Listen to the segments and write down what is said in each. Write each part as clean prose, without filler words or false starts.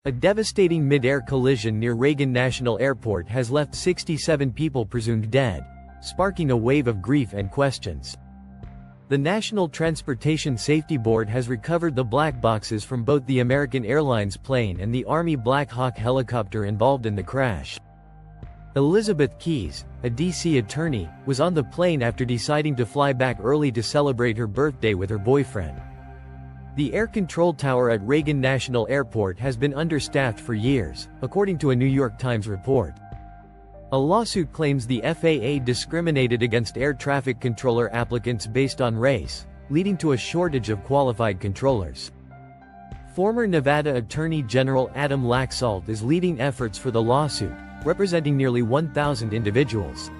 A devastating mid-air collision near Reagan National Airport has left 67 people presumed dead, sparking a wave of grief and questions. The National Transportation Safety Board has recovered the black boxes from both the American Airlines plane and the Army Black Hawk helicopter involved in the crash. Elizabeth Keyes, a D.C. attorney, was on the plane after deciding to fly back early to celebrate her birthday with her boyfriend. The air control tower at Reagan National Airport has been understaffed for years, according to a New York Times report. A lawsuit claims the FAA discriminated against air traffic controller applicants based on race, leading to a shortage of qualified controllers. Former Nevada Attorney General Adam Laxalt is leading efforts for the lawsuit, representing nearly 1,000 individuals.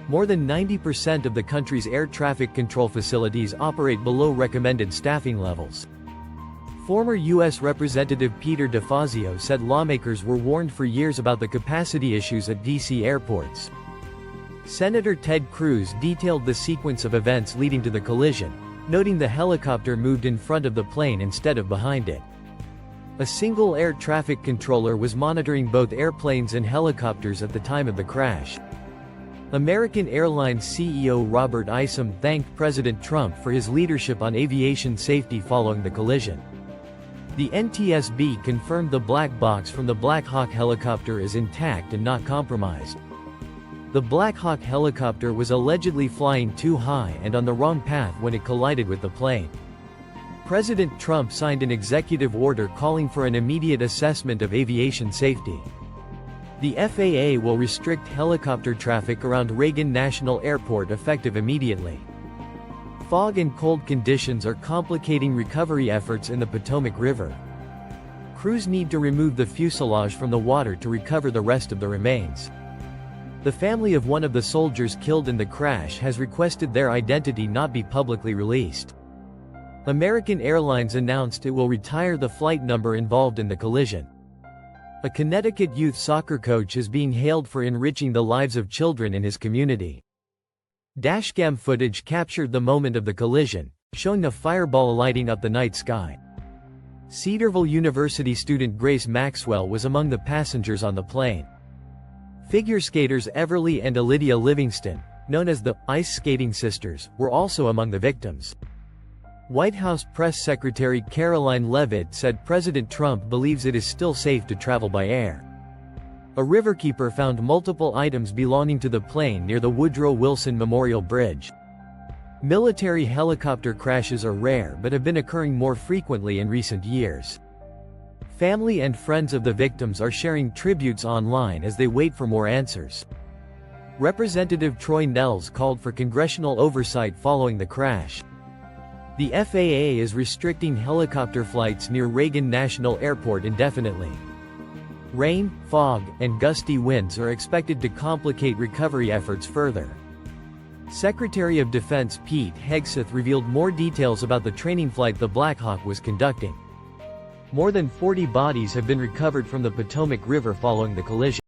More than 90% of the country's air traffic control facilities operate below recommended staffing levels. Former U.S. Representative Peter DeFazio said lawmakers were warned for years about the capacity issues at D.C. airports. Senator Ted Cruz detailed the sequence of events leading to the collision, noting the helicopter moved in front of the plane instead of behind it. A single air traffic controller was monitoring both airplanes and helicopters at the time of the crash. American Airlines CEO Robert Isom thanked President Trump for his leadership on aviation safety following the collision. The NTSB confirmed the black box from the Black Hawk helicopter is intact and not compromised. The Black Hawk helicopter was allegedly flying too high and on the wrong path when it collided with the plane. President Trump signed an executive order calling for an immediate assessment of aviation safety. The FAA will restrict helicopter traffic around Reagan National Airport effective immediately. Fog and cold conditions are complicating recovery efforts in the Potomac River. Crews need to remove the fuselage from the water to recover the rest of the remains. The family of one of the soldiers killed in the crash has requested their identity not be publicly released. American Airlines announced it will retire the flight number involved in the collision. A Connecticut youth soccer coach is being hailed for enriching the lives of children in his community. Dashcam footage captured the moment of the collision, showing a fireball lighting up the night sky. Cedarville University student Grace Maxwell was among the passengers on the plane. Figure skaters Everly and Lydia Livingston, known as the Ice Skating Sisters, were also among the victims. White House Press Secretary Caroline Leavitt said President Trump believes it is still safe to travel by air. A riverkeeper found multiple items belonging to the plane near the Woodrow Wilson Memorial Bridge. Military helicopter crashes are rare but have been occurring more frequently in recent years. Family and friends of the victims are sharing tributes online as they wait for more answers. Representative Troy Nehls called for congressional oversight following the crash. The FAA is restricting helicopter flights near Reagan National Airport indefinitely. Rain, fog, and gusty winds are expected to complicate recovery efforts further. Secretary of Defense Pete Hegseth revealed more details about the training flight the Black Hawk was conducting. More than 40 bodies have been recovered from the Potomac River following the collision.